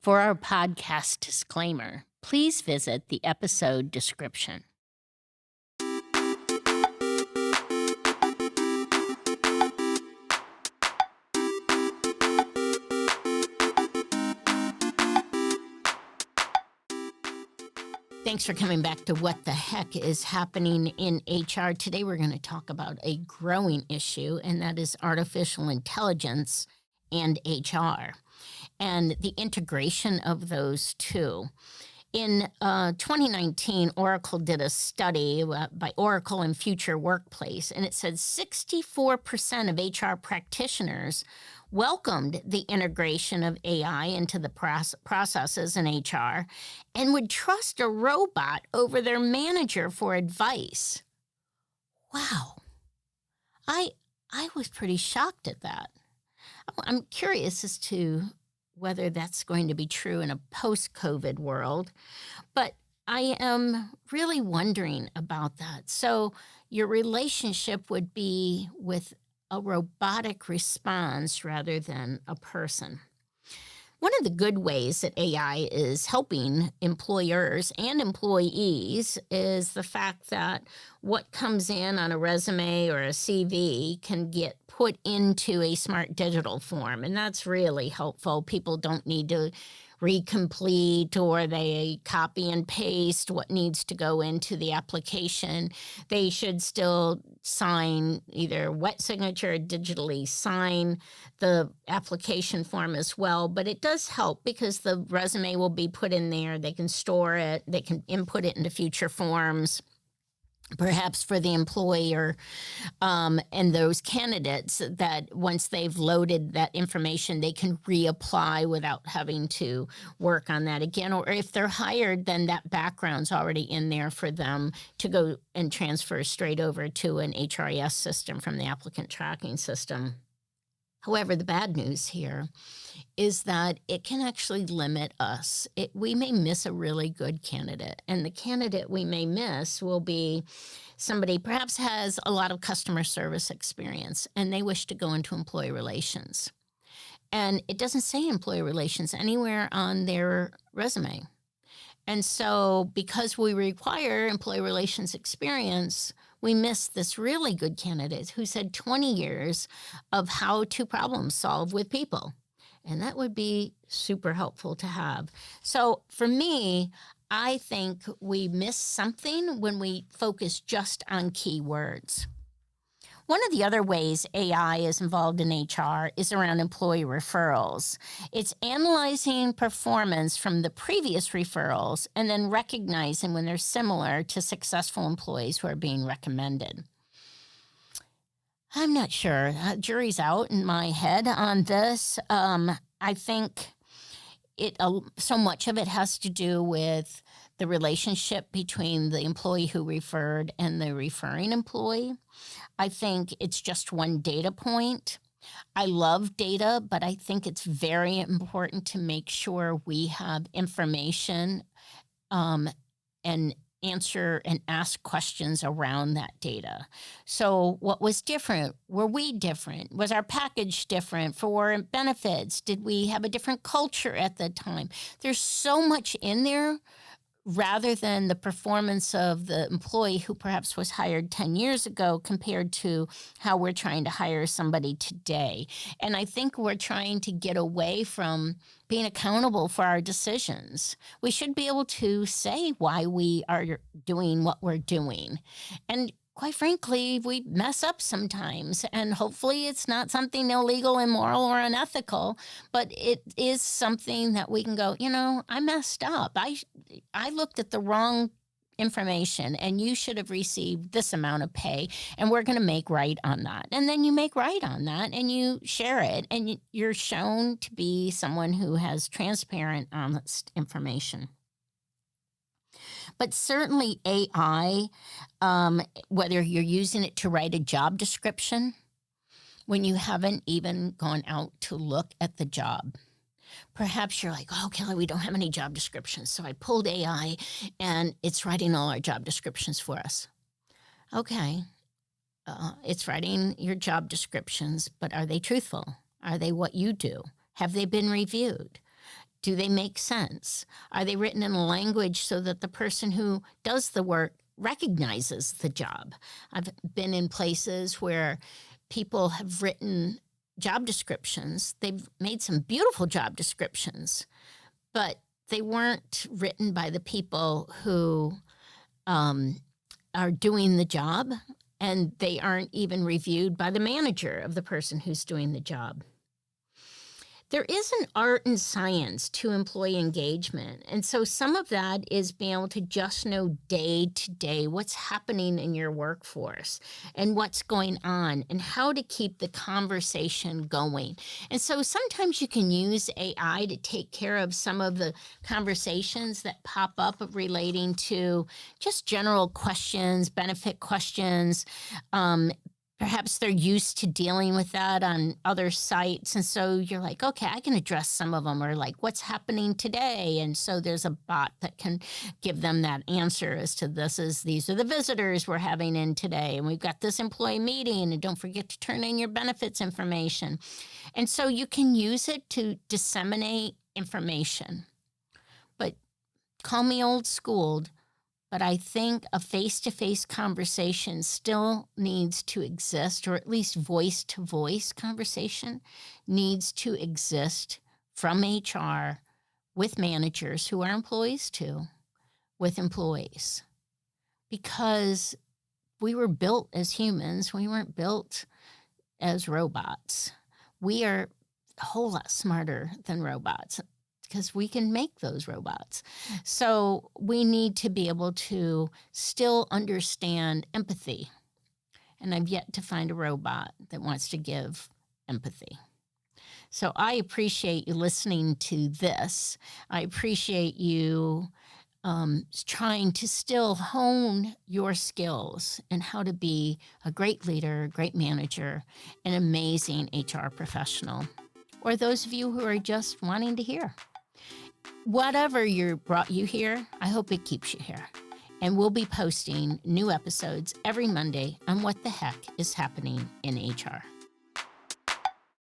For our podcast disclaimer, please visit the episode description. Thanks for coming back to What the Heck is Happening in HR. Today we're going to talk about a growing issue, and that is artificial intelligence and HR and the integration of those two. In 2019, Oracle did a study by Oracle and Future Workplace, and it said 64% of HR practitioners welcomed the integration of AI into the processes in HR and would trust a robot over their manager for advice. Wow. I was pretty shocked at that. I'm curious as to whether that's going to be true in a post-COVID world, but I am really wondering about that. So your relationship would be with a robotic response rather than a person. One of the good ways that AI is helping employers and employees is the fact that what comes in on a resume or a CV can get put into a smart digital form, and that's really helpful. People don't need to recomplete or they copy and paste what needs to go into the application. They should still sign either wet signature or digitally sign the application form as well. But it does help because the resume will be put in there. They can store it, they can input it into future forms, perhaps for the employer, and those candidates that once they've loaded that information, they can reapply without having to work on that again. Or if they're hired, then that background's already in there for them to go and transfer straight over to an HRIS system from the applicant tracking system. However, the bad news here is that it can actually limit us. We may miss a really good candidate, and the candidate we may miss will be somebody perhaps has a lot of customer service experience and they wish to go into employee relations. And it doesn't say employee relations anywhere on their resume. And so, because we require employee relations experience, we miss this really good candidate who's had 20 years of how to problem solve with people. And that would be super helpful to have. So, for me, I think we miss something when we focus just on keywords. One of the other ways AI is involved in HR is around employee referrals. It's analyzing performance from the previous referrals and then recognizing when they're similar to successful employees who are being recommended. I'm not sure. Jury's out in my head on this. I think so much of it has to do with the relationship between the employee who referred and the referring employee. I think it's just one data point. I love data, but I think it's very important to make sure we have information and answer and ask questions around that data. So, what was different? Were we different? Was our package different for benefits? Did we have a different culture at the time? There's so much in there rather than the performance of the employee who perhaps was hired 10 years ago compared to how we're trying to hire somebody today. And I think we're trying to get away from being accountable for our decisions. We should be able to say why we are doing what we're doing. And quite frankly, we mess up sometimes, and hopefully it's not something illegal, immoral, or unethical, but it is something that we can go, I messed up. I looked at the wrong information, and you should have received this amount of pay, and we're going to make right on that. And then you make right on that, and you share it, and you're shown to be someone who has transparent, honest information. But certainly AI, whether you're using it to write a job description when you haven't even gone out to look at the job. Perhaps you're like, oh, Kelly, we don't have any job descriptions. So I pulled AI and it's writing all our job descriptions for us. Okay. It's writing your job descriptions, but are they truthful? Are they what you do? Have they been reviewed? Do they make sense? Are they written in a language so that the person who does the work recognizes the job? I've been in places where people have written job descriptions. They've made some beautiful job descriptions, but they weren't written by the people who um, are doing the job, and they aren't even reviewed by the manager of the person who's doing the job. There is an art and science to employee engagement. And so some of that is being able to just know day to day what's happening in your workforce and what's going on and how to keep the conversation going. And so sometimes you can use AI to take care of some of the conversations that pop up relating to just general questions, benefit questions. Perhaps they're used to dealing with that on other sites. And so you're like, okay, I can address some of them, or like, what's happening today? And so there's a bot that can give them that answer as to these are the visitors we're having in today. And we've got this employee meeting, and don't forget to turn in your benefits information. And so you can use it to disseminate information. But call me old schooled, but I think a face-to-face conversation still needs to exist, or at least voice-to-voice conversation needs to exist from HR with managers who are employees too, with employees. Because we were built as humans, we weren't built as robots. We are a whole lot smarter than robots, because we can make those robots. So we need to be able to still understand empathy. And I've yet to find a robot that wants to give empathy. So I appreciate you listening to this. I appreciate you trying to still hone your skills and how to be a great leader, a great manager, an amazing HR professional, or those of you who are just wanting to hear. Whatever brought you here, I hope it keeps you here. And we'll be posting new episodes every Monday on what the heck is happening in HR.